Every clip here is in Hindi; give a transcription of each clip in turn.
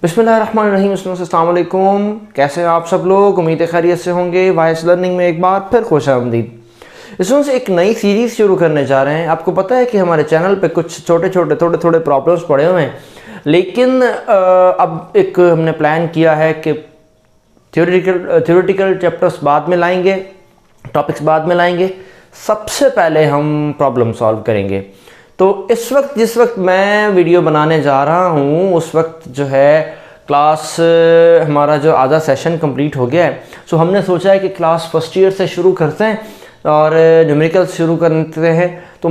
बिस्मिल्लाहिर्रहमानिर्रहीम। अस्सलाम वालेकुम। कैसे हैं आप सब लोग? उम्मीद है खैरियत से होंगे। वाइस लर्निंग में एक बार फिर खुशामदीद। इसमें से एक नई सीरीज़ शुरू करने जा रहे हैं। आपको पता है कि हमारे चैनल पे कुछ छोटे छोटे थोड़े प्रॉब्लम्स पड़े हुए हैं, लेकिन अब एक हमने प्लान किया है कि थ्योरेटिकल चैप्टर्स बाद में लाएंगे, टॉपिक्स बाद में लाएंगे। सबसे पहले हम प्रॉब्लम सॉल्व करेंगे। तो इस वक्त जिस वक्त मैं वीडियो बनाने जा रहा हूँ उस वक्त जो है क्लास हमारा जो आधा सेशन कंप्लीट हो गया है। सो हमने सोचा है कि क्लास फर्स्ट ईयर से शुरू करते हैं और न्यूमेरिकल शुरू करते हैं। तो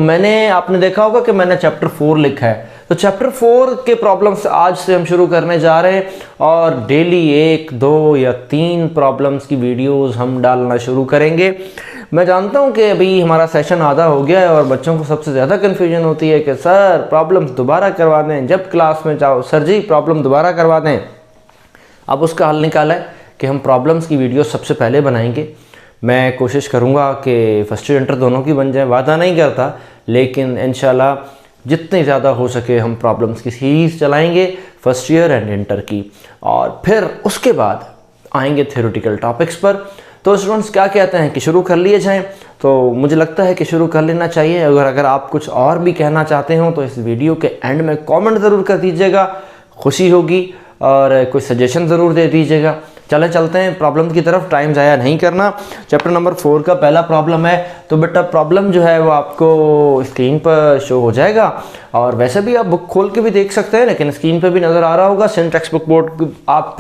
आपने देखा होगा कि मैंने चैप्टर 4 लिखा है। तो चैप्टर 4 के प्रॉब्लम्स आज से हम शुरू करने जा रहे हैं और डेली 1, 2 या 3 प्रॉब्लम्स की वीडियोस हम डालना शुरू करेंगे। मैं जानता हूं कि अभी हमारा सेशन आधा हो गया है और बच्चों को सबसे ज़्यादा कन्फ्यूजन होती है कि सर प्रॉब्लम्स दोबारा करवा दें, जब क्लास में जाओ सर जी प्रॉब्लम दोबारा करवा दें। अब उसका हल निकाला है कि हम प्रॉब्लम्स की वीडियो सबसे पहले बनाएंगे। मैं कोशिश करूंगा कि फर्स्ट ईयर इंटर दोनों की बन जाए, वादा नहीं करता, लेकिन इंशाल्लाह जितनी ज़्यादा हो सके हम प्रॉब्लम्स की सीरीज़ चलाएंगे फर्स्ट ईयर एंड इंटर की, और फिर उसके बाद आएंगे थ्योरेटिकल टॉपिक्स पर। तो स्टूडेंट्स क्या कहते हैं कि शुरू कर लिए जाएं? तो मुझे लगता है कि शुरू कर लेना चाहिए। अगर आप कुछ और भी कहना चाहते हो तो इस वीडियो के एंड में कमेंट ज़रूर कर दीजिएगा, खुशी होगी, और कोई सजेशन ज़रूर दे दीजिएगा। चलते हैं प्रॉब्लम की तरफ, टाइम ज़ाया नहीं करना। चैप्टर नंबर 4 का पहला प्रॉब्लम है। तो बेटा प्रॉब्लम जो है वो आपको स्क्रीन पर शो हो जाएगा, और वैसे भी आप बुक खोल के भी देख सकते हैं, लेकिन स्क्रीन पे भी नज़र आ रहा होगा। सेंट टेक्स्ट बुक बोर्ड आप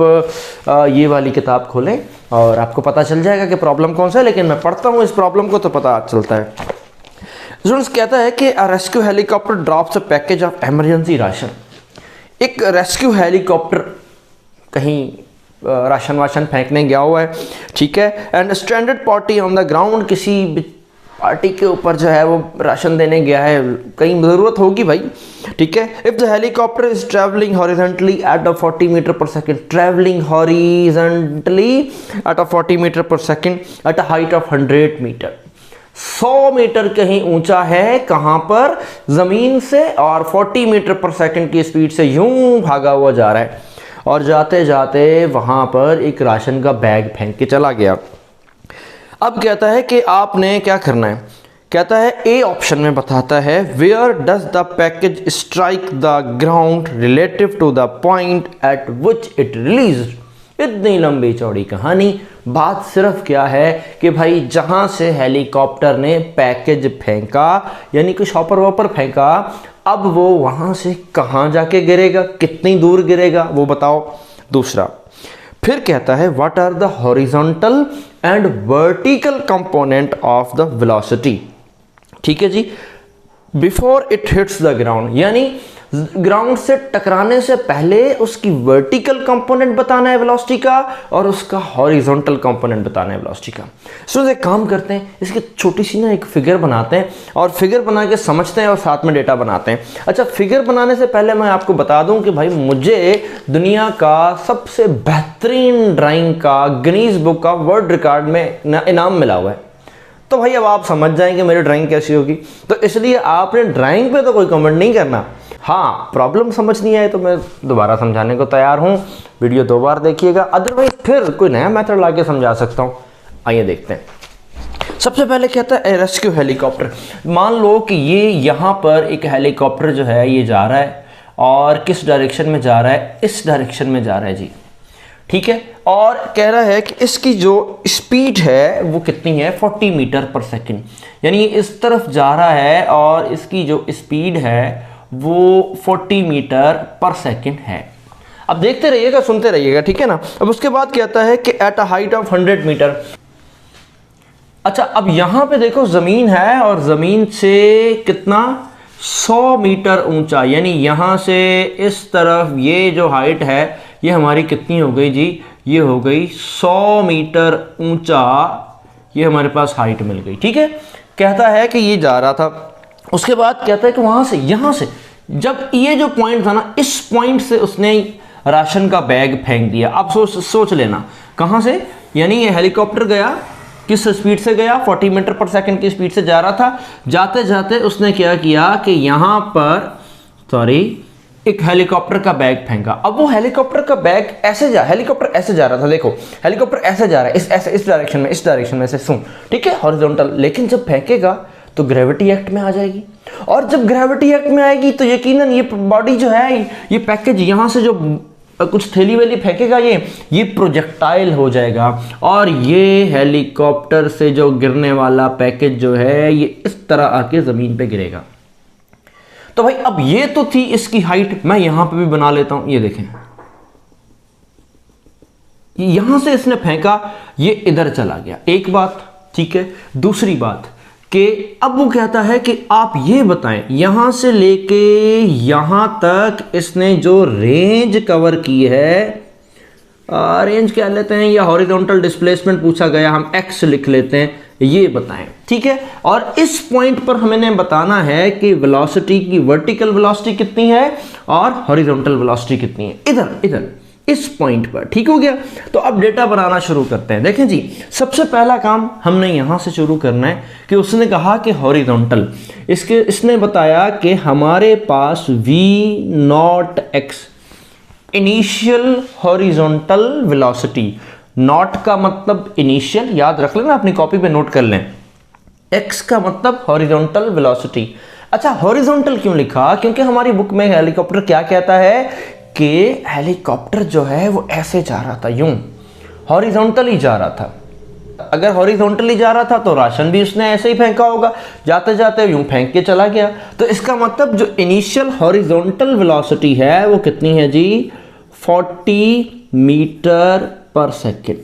ये वाली किताब खोलें और आपको पता चल जाएगा कि प्रॉब्लम कौन सा है। लेकिन मैं पढ़ता हूँ इस प्रॉब्लम को तो पता चलता है। स्टूडेंट्स कहता है कि a rescue helicopter drops a package of emergency ration. एक रेस्क्यू हेलीकॉप्टर कहीं राशन वाशन फेंकने गया हुआ है, ठीक है। And stranded party on the ground, किसी पार्टी के ऊपर जो है वो राशन देने गया है, कहीं ज़रूरत होगी भाई, ठीक है। If the helicopter is travelling horizontally at 40 metre per second, travelling horizontally at 40 metre per second at a height of 100 metre, 100 metre कहीं ऊंचा है, कहां पर? जमीन से, और 40 मीटर पर सेकेंड की स्पीड से यूं भागा हुआ जा रहा है, और जाते जाते वहां पर एक राशन का बैग फेंक के चला गया। अब कहता है कि आपने क्या करना है। कहता है ए ऑप्शन में बताता है where does the package strike the ground relative to the point at which it released. इतनी लंबी चौड़ी कहानी, बात सिर्फ क्या है कि भाई जहां से हेलीकॉप्टर ने पैकेज फेंका, यानी कि शॉपर वॉपर फेंका, अब वो वहां से कहां जाके गिरेगा, कितनी दूर गिरेगा वो बताओ। दूसरा फिर कहता है what are the horizontal and vertical component of the velocity, ठीक है जी, before it hits the ground, यानी ग्राउंड से टकराने से पहले उसकी वर्टिकल कंपोनेंट बताना है वेलोसिटी का, और उसका हॉरिजॉन्टल कंपोनेंट बताना है वेलोसिटी का। सो एक काम करते हैं, इसकी छोटी सी ना एक फिगर बनाते हैं, और फिगर बना के समझते हैं और साथ में डेटा बनाते हैं। अच्छा, फिगर बनाने से पहले मैं आपको बता दूं कि भाई मुझे दुनिया का सबसे बेहतरीन ड्राइंग का गिनीज बुक का वर्ल्ड रिकॉर्ड में इनाम मिला हुआ है। तो भाई अब आप समझ जाएंगे मेरी ड्राइंग कैसी होगी, तो इसलिए आपने ड्राइंग पे तो कोई कमेंट नहीं करना। हाँ, प्रॉब्लम समझ नहीं आए तो मैं दोबारा समझाने को तैयार हूँ, वीडियो 2 बार देखिएगा, अदरवाइज फिर कोई नया मेथड ला के समझा सकता हूँ। आइए देखते हैं। सबसे पहले कहता है रेस्क्यू हेलीकॉप्टर। मान लो कि ये यहाँ पर एक हेलीकॉप्टर जो है ये जा रहा है, और किस डायरेक्शन में जा रहा है? इस डायरेक्शन में जा रहा है जी, ठीक है। और कह रहा है कि इसकी जो स्पीड है वो कितनी है? 40 मीटर पर सेकेंड, यानी इस तरफ जा रहा है और इसकी जो स्पीड है वो 40 मीटर पर सेकेंड है। अब देखते रहिएगा, सुनते रहिएगा, ठीक है ना। अब उसके बाद कहता है कि एट अ हाइट ऑफ 100 मीटर। अच्छा, अब यहां पे देखो जमीन है, और जमीन से कितना? 100 मीटर ऊंचा, यानी यहां से इस तरफ ये जो हाइट है ये हमारी कितनी हो गई जी? ये हो गई 100 मीटर ऊंचा, ये हमारे पास हाइट मिल गई, ठीक है। कहता है कि ये जा रहा था। उसके बाद कहता है कि वहां से, यहां से, जब ये जो पॉइंट था ना, इस पॉइंट से उसने राशन का बैग फेंक दिया। अब सोच लेना कहां से, यानी ये हेलीकॉप्टर गया, किस स्पीड से गया? 40 मीटर पर सेकंड की स्पीड से जा रहा था। जाते जाते उसने क्या किया कि यहां पर एक हेलीकॉप्टर का बैग फेंका। अब वो हेलीकॉप्टर का बैग हेलीकॉप्टर ऐसे जा रहा था, देखो हेलीकॉप्टर ऐसे जा रहा है, इस डायरेक्शन में से सुन, ठीक है, हॉरिजॉन्टल। लेकिन जब फेंकेगा तो ग्रेविटी एक्ट में आ जाएगी, और जब ग्रेविटी एक्ट में आएगी तो यकीनन ये बॉडी जो है, ये पैकेज यहाँ से जो कुछ थैली वैली फेंकेगा, ये प्रोजेक्टाइल हो जाएगा, और ये हेलीकॉप्टर से जो गिरने वाला पैकेज जो है ये इस तरह आके ज़मीन पे गिरेगा। तो भाई अब ये तो थी इसकी हाइट, मैं यहां पे भी बना लेता हूं, ये देखें, यहां से इसने फेंका, ये इधर चला गया, एक बात, ठीक है। दूसरी बात कि अब वो कहता है कि आप ये बताएं, यहां से लेके यहां तक इसने जो रेंज कवर की है, रेंज क्या लेते हैं, या हॉरिजॉन्टल डिस्प्लेसमेंट पूछा गया, हम एक्स लिख लेते हैं, ये बताएं, ठीक है। और इस पॉइंट पर हमें बताना है कि वेलोसिटी की वर्टिकल वेलोसिटी कितनी है और हॉरिजॉन्टल वेलोसिटी कितनी है, इधर इस पॉइंट पर, ठीक हो गया। तो अब डेटा बनाना शुरू करते हैं। देखें जी, सबसे पहला काम हमने यहां से शुरू करना है कि उसने कहा कि हॉरिजॉन्टल, इसने बताया कि हमारे पास v0x initial horizontal velocity, not का मतलब इनिशियल, याद रख लेना, अपनी कॉपी पे नोट कर लें, एक्स का मतलब हॉरिजॉन्टल वेलोसिटी। अच्छा, हॉरिजॉन्टल क्यों लिखा? क्योंकि हमारी बुक में हेलीकॉप्टर क्या कहता है कि हेलीकॉप्टर जो है वो ऐसे जा रहा था, यूं हॉरिजॉन्टली जा रहा था। अगर हॉरिजॉन्टली जा रहा था तो राशन भी उसने ऐसे ही फेंका होगा, जाते जाते यूं फेंक के चला गया। तो इसका मतलब जो इनिशियल हॉरिजॉन्टल वेलोसिटी है वो कितनी है जी, 40 मीटर पर सेकेंड।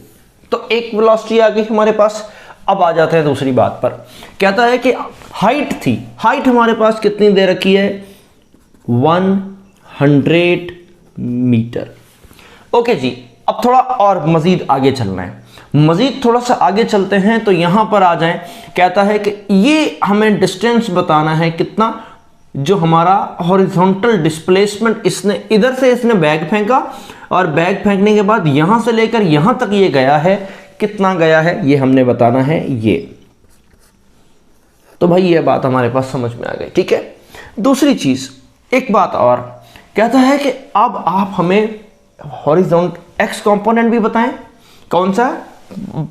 तो एक वेलोसिटी आ गई हमारे पास। अब आ जाते हैं दूसरी बात पर, कहता है कि हाइट थी, हाइट हमारे पास कितनी दे रखी है, 100 मीटर। ओके जी, अब थोड़ा और मजीद आगे चलना है, मजीद थोड़ा सा आगे चलते हैं तो यहां पर आ जाएं। कहता है कि ये हमें डिस्टेंस बताना है कितना, जो हमारा हॉरिजॉन्टल डिस्प्लेसमेंट, इसने बैग फेंका, और बैग फेंकने के बाद यहां से लेकर यहां तक ये गया है, कितना गया है ये हमने बताना है, ये। तो भाई ये बात हमारे पास समझ में आ गई, ठीक है। दूसरी चीज, एक बात और, कहता है कि अब आप हमें हॉरिजॉन्टल एक्स कंपोनेंट भी बताएं। कौन सा?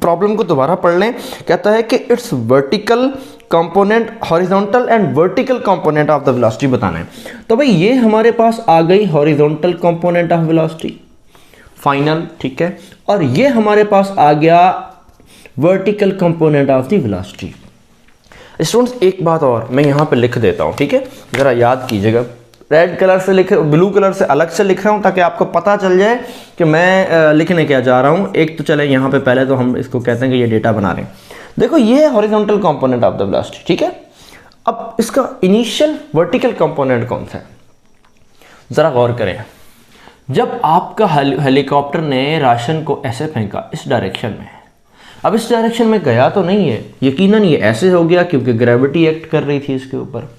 प्रॉब्लम को दोबारा पढ़ लें। कहता है कि it's vertical component, horizontal and vertical component of the velocity बताना है। तो भाई ये हमारे पास आ गई horizontal component of velocity final, ठीक है, और ये हमारे पास आ गया vertical component of the velocity. Students एक बात और मैं यहां पे लिख देता हूं, ठीक है, जरा याद कीजिएगा, रेड कलर से लिखे, ब्लू कलर से अलग से लिख रहा हूं ताकि आपको पता चल जाए कि मैं लिखने क्या जा रहा हूं। एक तो चले यहाँ पे पहले तो हम इसको कहते हैं कि ये डेटा बना रहे हैं। देखो ये है horizontal component of the velocity, ठीक है। अब इसका इनिशियल वर्टिकल कंपोनेंट कौन सा है, जरा गौर करें। जब आपका हेलीकॉप्टर ने राशन को ऐसे फेंका इस डायरेक्शन में, अब इस डायरेक्शन में गया तो नहीं है, यकीनन ये ऐसे हो गया क्योंकि ग्रेविटी एक्ट कर रही थी इसके ऊपर।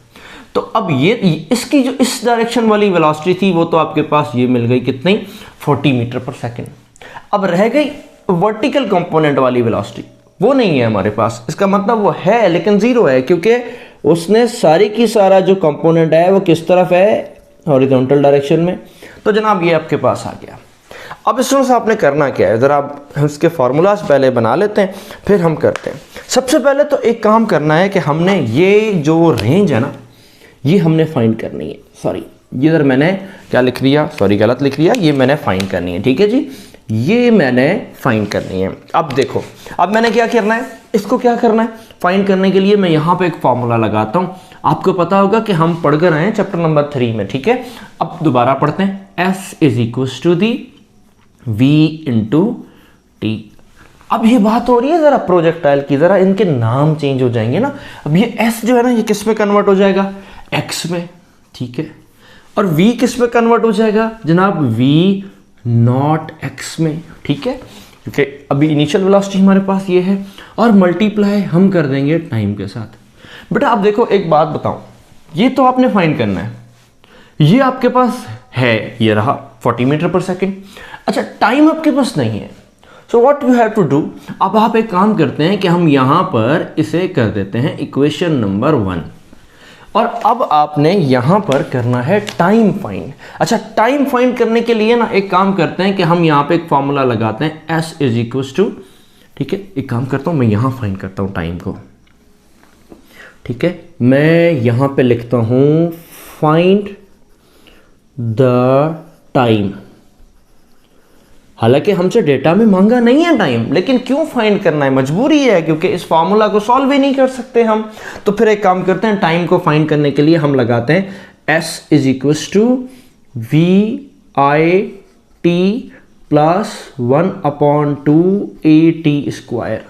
तो अब ये इसकी जो इस डायरेक्शन वाली वेलोसिटी थी वो तो आपके पास ये मिल गई, कितनी, 40 मीटर पर सेकेंड। अब रह गई वर्टिकल कंपोनेंट वाली वेलोसिटी, वो नहीं है हमारे पास। इसका मतलब वो है लेकिन जीरो है, क्योंकि उसने सारी की सारा जो कंपोनेंट है वो किस तरफ है, हॉरिजॉन्टल डायरेक्शन में। तो जनाब ये आपके पास आ गया। अब स्टूडेंट्स आपने करना क्या है, ज़रा आप इसके फार्मूलाज पहले बना लेते हैं, फिर हम करते हैं। सबसे पहले तो एक काम करना है कि हमने ये जो रेंज है ना, ये हमने फाइंड करनी है। सॉरी, ये इधर मैंने क्या लिख दिया, सॉरी गलत लिख दिया, ये मैंने फाइंड करनी है, ठीक है जी, ये मैंने फाइंड करनी है। अब देखो, अब मैंने क्या करना है, इसको क्या करना है, फाइंड करने के लिए मैं यहाँ पे एक फार्मूला लगाता हूँ। आपको पता होगा कि हम पढ़ कर आए हैं चैप्टर नंबर 3 में, ठीक है। अब दोबारा पढ़ते हैं, S = V × T। अब ये बात हो रही है जरा प्रोजेक्टाइल की, जरा इनके नाम चेंज हो जाएंगे ना। अब ये S जो है ना, ये किस में कन्वर्ट हो जाएगा, X में, ठीक है, और V किस में कन्वर्ट हो जाएगा जनाब, V0x में, ठीक है, क्योंकि अभी इनिशियल वेलोसिटी हमारे पास ये है, और मल्टीप्लाई हम कर देंगे टाइम के साथ। बेटा अब देखो एक बात बताऊं, ये तो आपने फाइंड करना है, ये आपके पास है, ये रहा 40 मीटर पर सेकेंड। अच्छा, टाइम आपके पास नहीं है, so what you have to do, अब आप एक काम करते हैं कि हम यहां पर इसे कर देते हैं इक्वेशन नंबर 1, और अब आपने यहां पर करना है टाइम फाइंड। अच्छा, टाइम फाइंड करने के लिए ना एक काम करते हैं कि हम यहां पे एक फॉर्मूला लगाते हैं, s इज इक्वल टू, ठीक है, एक काम करता हूं मैं यहां फाइंड करता हूं टाइम को, ठीक है, मैं यहां पे लिखता हूं फाइंड द टाइम। हालांकि हमसे डेटा में मांगा नहीं है टाइम, लेकिन क्यों फाइंड करना है, मजबूरी है, क्योंकि इस फॉर्मूला को सॉल्व ही नहीं कर सकते हम। तो फिर एक काम करते हैं, टाइम को फाइंड करने के लिए हम लगाते हैं s is equal to v i t plus 1/2 a t square.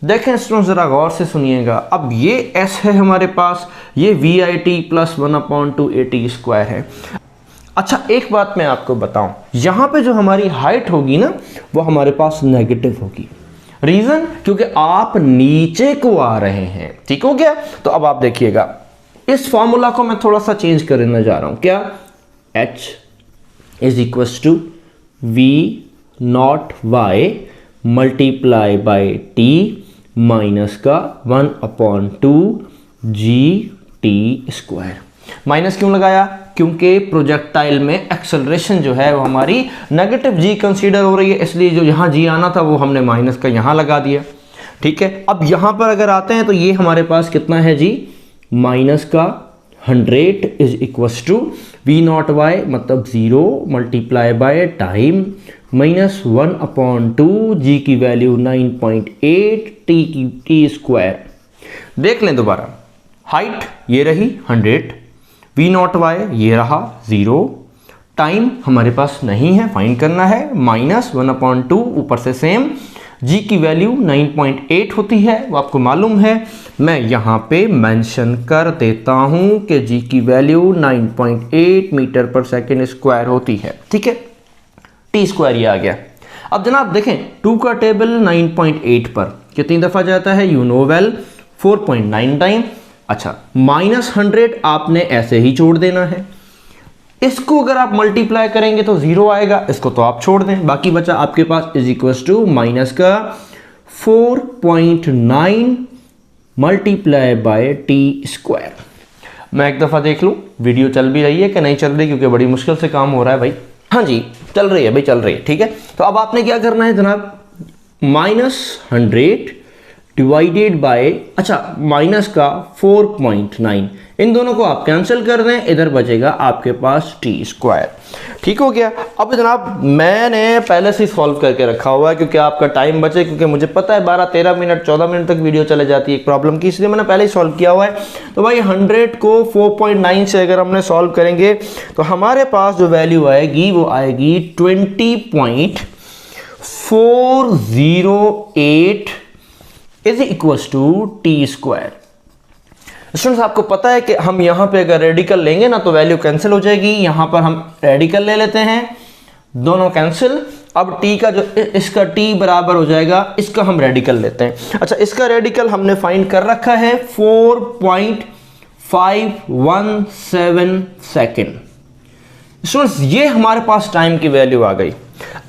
देखें स्टूडेंट, जरा गौर से सुनिएगा। अब ये s है हमारे पास, ये v i t plus 1/2 a t square है। अच्छा, एक बात मैं आपको बताऊं, यहां पे जो हमारी हाइट होगी ना, वो हमारे पास नेगेटिव होगी। रीजन, क्योंकि आप नीचे को आ रहे हैं, ठीक हो गया। तो अब आप देखिएगा, इस फॉर्मूला को मैं थोड़ा सा चेंज करने जा रहा हूं। क्या, h is equal to v naught y multiply by t minus का 1/2 जी टी स्क्वायर। माइनस क्यों लगाया, क्योंकि प्रोजेक्टाइल में एक्सेलरेशन जो है वो हमारी नेगेटिव जी कंसीडर हो रही है, इसलिए जो यहां जी आना था वो हमने माइनस का यहां लगा दिया, ठीक है। अब यहां पर अगर आते हैं तो ये हमारे पास कितना है जी, माइनस का 100 is equal to v naught Y मतलब 0 मल्टीप्लाई बाय टाइम माइनस 1/2 जी की वैल्यू 9.8 टी स्क्वायर। देख लें दोबारा, हाइट ये रही 100, वी नॉट वाई ये रहा 0, टाइम हमारे पास नहीं है, फाइंड करना है, माइनस 1/2 ऊपर से सेम, जी की वैल्यू 9.8 होती है, वो आपको मालूम है। मैं यहाँ पे मेंशन कर देता हूँ कि जी की value 9.8 metre per second square होती है, ठीक है। टी स्क्वायर ये आ गया। अब जनाब देखें, 2 का टेबल 9.8 पर कितनी दफ़ा जाता है, यू नो वेल, 4.9 टाइम। अच्छा, -100 आपने ऐसे ही छोड़ देना है, इसको अगर आप मल्टीप्लाई करेंगे तो 0 आएगा, इसको तो आप छोड़ दें, बाकी बचा आपके पास इज इक्वल टू माइनस का 4.9 मल्टीप्लाई बाय टी स्क्वायर। मैं एक दफ़ा देख लूँ वीडियो चल भी रही है कि नहीं चल रही, क्योंकि बड़ी मुश्किल से काम हो रहा है भाई। हाँ जी, चल रही है भाई, चल रही है, ठीक है। तो अब आपने क्या करना है जनाब, -100 डिवाइडेड बाय, अच्छा, माइनस का 4.9, इन दोनों को आप कैंसिल कर दें, इधर बचेगा आपके पास टी स्क्वायर, ठीक हो गया। अब जनाब मैंने पहले से सॉल्व करके रखा हुआ है, क्योंकि आपका टाइम बचे, क्योंकि मुझे पता है 12-13 मिनट 14 मिनट तक वीडियो चले जाती है एक प्रॉब्लम की, इसलिए मैंने पहले ही सॉल्व किया हुआ है। तो भाई 100 को 4.9 से अगर हमने सॉल्व करेंगे तो हमारे पास जो वैल्यू आएगी वो आएगी 20.408 is equal to t square. Students, आपको पता है कि हम यहां पे अगर रेडिकल लेंगे ना तो वैल्यू कैंसिल हो जाएगी, यहां पर हम रेडिकल ले लेते हैं, दोनों कैंसिल। अब टी का जो, इसका टी बराबर हो जाएगा, इसका हम रेडिकल लेते हैं। अच्छा, इसका रेडिकल हमने फाइंड कर रखा है 4.517 सेकेंड। स्टूडेंट्स, ये हमारे पास टाइम की वैल्यू आ गई।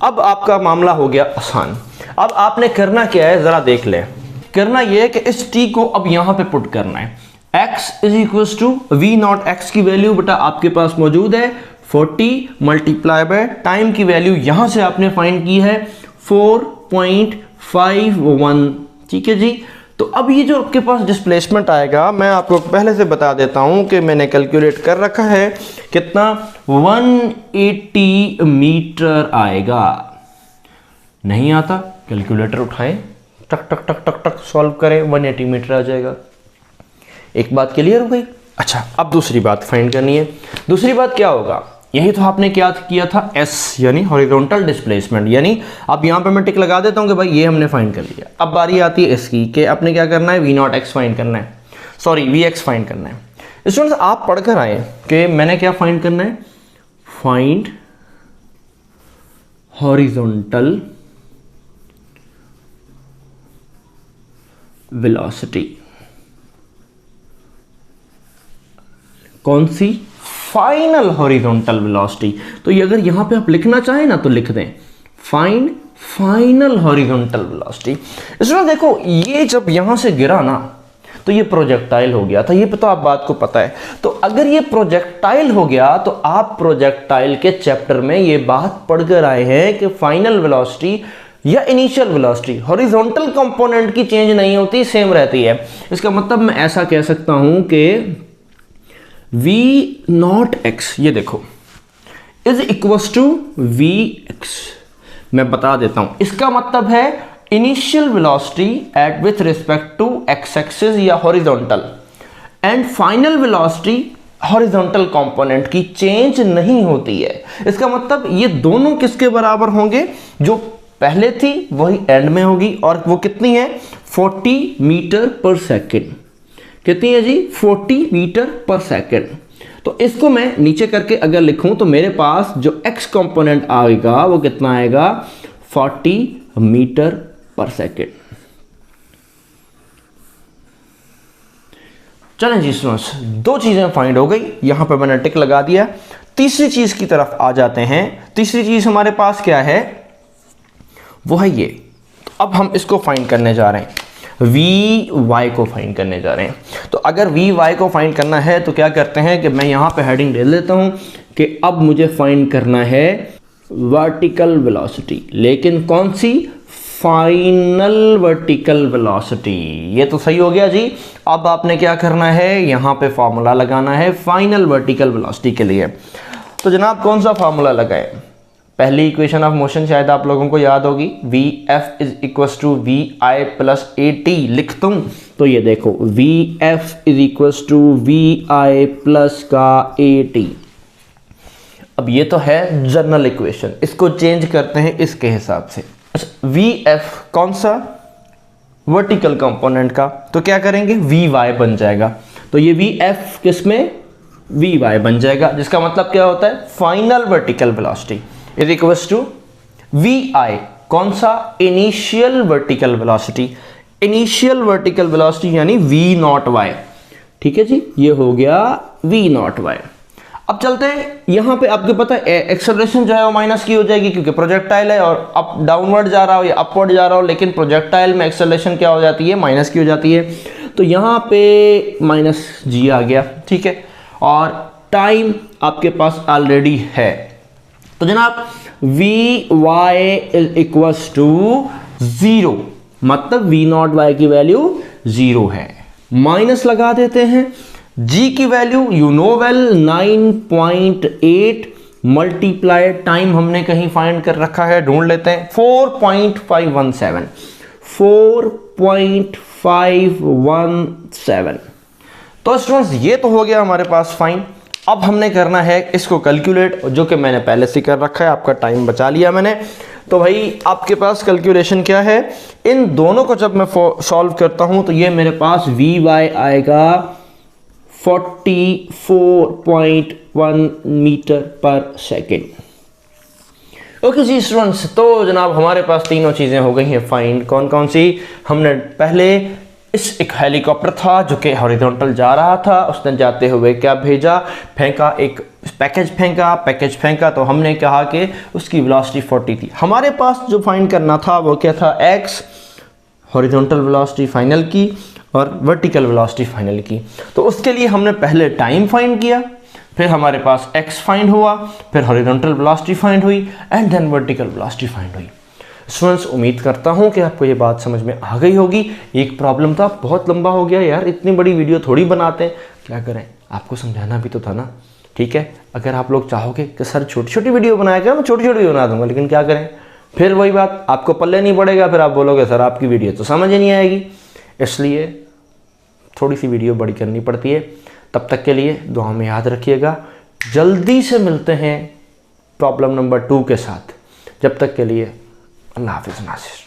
अब आपका मामला हो गया आसान। अब आपने करना क्या है, जरा देख लें। करना यह है कि इस t को अब यहां पे पुट करना है, x is equal to v naught, x की वैल्यू बेटा आपके पास मौजूद है 40 मल्टीप्लाई बाय टाइम की वैल्यू यहां से आपने फाइंड की है 4.51, ठीक है जी। तो अब ये जो आपके पास डिस्प्लेसमेंट आएगा, मैं आपको पहले से बता देता हूं कि मैंने कैलकुलेट कर रखा है, कितना 180 मीटर आएगा। नहीं आता, कैलकुलेटर उठाएं, टक टक टक टक टक सॉल्व करें, 180 मीटर आ जाएगा। एक बात क्लियर हो गई। अच्छा, अब दूसरी बात फाइंड करनी है। दूसरी बात क्या होगा, यही तो आपने क्या किया था, s यानी हॉरिजॉन्टल डिस्प्लेसमेंट, यानी अब यहां पे मैं टिक लगा देता हूं कि भाई ये हमने फाइंड कर लिया। अब बारी आती है इसकी कि आपने क्या करना है, v0x फाइंड करना है, सॉरी vx फाइंड करना है। स्टूडेंट्स, आप पढ़कर आए कि मैंने क्या फाइंड करना है, फाइंड हॉरिजॉन्टल वेलोसिटी। कौन सी, फाइनल हॉरिजॉन्टल वेलोसिटी। तो ये अगर यहां पे आप लिखना चाहें ना तो लिख दें फाइंड फाइनल हॉरिजॉन्टल वेलोसिटी। इसमें देखो, ये जब यहां से गिरा ना तो ये प्रोजेक्टाइल हो गया था, ये तो आप बात को पता है। तो अगर ये प्रोजेक्टाइल हो गया तो आप प्रोजेक्टाइल के चैप्टर में ये बात पढ़कर आए हैं कि फाइनल वेलोसिटी या इनिशियल वेलोसिटी हॉरिजॉन्टल कंपोनेंट की चेंज नहीं होती, सेम रहती है। इसका मतलब मैं ऐसा कह सकता हूं कि v0x, ये देखो, इज इक्वल्स टू vx। मैं बता देता हूं, इसका मतलब है initial velocity at with respect to x axis या horizontal and final velocity horizontal component की चेंज नहीं होती है। इसका मतलब ये दोनों किसके बराबर होंगे, जो पहले थी वही एंड में होगी, और वो कितनी है 40 मीटर पर सेकेंड। कितनी है जी 40 मीटर पर सेकेंड। तो इसको मैं नीचे करके अगर लिखूं तो मेरे पास जो x कंपोनेंट आएगा वो कितना आएगा 40 मीटर पर सेकेंड। चलें जी स्टूडेंट्स, दो चीजें फाइंड हो गई, यहां पे मैंने टिक लगा दिया। तीसरी चीज की तरफ आ जाते हैं। तीसरी चीज हमारे पास क्या है, वो है ये। तो अब हम इसको फाइंड करने जा रहे हैं, vy को फाइंड करने जा रहे हैं। तो अगर vy को फाइंड करना है तो क्या करते हैं कि मैं यहां पे हेडिंग दे देता हूं कि अब मुझे फाइंड करना है वर्टिकल वेलोसिटी, लेकिन कौन सी, फाइनल वर्टिकल वेलोसिटी। ये तो सही हो गया जी। अब आपने क्या करना है, यहां पे फॉर्मूला लगाना है फाइनल वर्टिकल वेलोसिटी के लिए। तो जनाब कौन सा फॉर्मूला लगाए, पहली इक्वेशन ऑफ मोशन शायद आप लोगों को याद होगी, vf is equals to vi plus at। लिखता हूं तो ये देखो vf is equals to vi plus का at। अब ये तो है जनरल इक्वेशन, इसको चेंज करते हैं इसके हिसाब से। अच्छा, vf कौन सा, वर्टिकल कंपोनेंट का, तो क्या करेंगे vy बन जाएगा। तो ये vf किस में, vy बन जाएगा, जिसका मतलब क्या होता है final vertical velocity is equals to vi, कौन सा, initial vertical velocity. Initial vertical velocity यानी v0y। ठीक है जी, ये हो गया v0y। अब चलते हैं यहां पे, आपको पता है एक्सेलरेशन जो है वो माइनस की हो जाएगी क्योंकि प्रोजेक्टाइल है और अप डाउनवर्ड जा रहा हो या अपवर्ड जा रहा हो, लेकिन प्रोजेक्टाइल में एक्सेलरेशन क्या हो जाती है, माइनस की हो जाती है। तो यहां पे माइनस जी आ गया, ठीक है, और टाइम आपके पास ऑलरेडी है। तो जनाब vy इज इक्वल्स टू 0, मतलब v0y की वैल्यू 0 है। माइनस लगा देते हैं, g की value you know well 9.8 multiply time हमने कहीं फाइंड कर रखा है, ढूंढ लेते हैं 4.517। 4.517। तो स्टूडेंट्स ये तो हो गया हमारे पास फाइंड। अब हमने करना है इसको कैलकुलेट, जो कि मैंने पहले से कर रखा है, आपका टाइम बचा लिया मैंने। तो भाई आपके पास कैलकुलेशन क्या है, इन दोनों को जब मैं सॉल्व करता हूं तो ये मेरे पास vy आएगा 44.1 मीटर पर सेकेंड। ओके जी स्टूडेंट्स, तो जनाब हमारे पास तीनों चीज़ें हो गई हैं फाइंड। कौन कौन सी, हमने पहले एक हेलीकॉप्टर था जो कि हॉरिजॉन्टल जा रहा था, उसने जाते हुए क्या भेजा, फेंका, एक पैकेज फेंका, तो हमने कहा कि उसकी वेलोसिटी 40 थी। हमारे पास जो फाइंड करना था वो क्या था, x हॉरिजॉन्टल वेलोसिटी फाइनल की और वर्टिकल वेलोसिटी फाइनल की। तो उसके लिए हमने पहले टाइम फाइंड किया, फिर हमारे पास x फाइंड हुआ, फिर हॉरिजॉन्टल वेलोसिटी फाइंड हुई and then vertical velocity find हुई। स्टूडेंट्स उम्मीद करता हूं कि आपको ये बात समझ में आ गई होगी। एक प्रॉब्लम था, बहुत लंबा हो गया यार, इतनी बड़ी वीडियो थोड़ी बनाते हैं, क्या करें, आपको समझाना भी तो था ना। ठीक है, अगर आप लोग चाहोगे कि सर छोटी छोटी वीडियो बनाया करें, मैं छोटी छोटी बना दूंगा, लेकिन क्या करें, फिर वही बात, आपको पल्ले नहीं पड़ेगा, फिर आप बोलोगे सर आपकी वीडियो तो समझ ही नहीं आएगी। इसलिए थोड़ी सी वीडियो बड़ी करनी पड़ती है। तब तक के लिए दुआ में याद रखिएगा, जल्दी से मिलते हैं प्रॉब्लम नंबर 2 के साथ। जब तक के लिए अल्लाह हाफिज़ नासिर।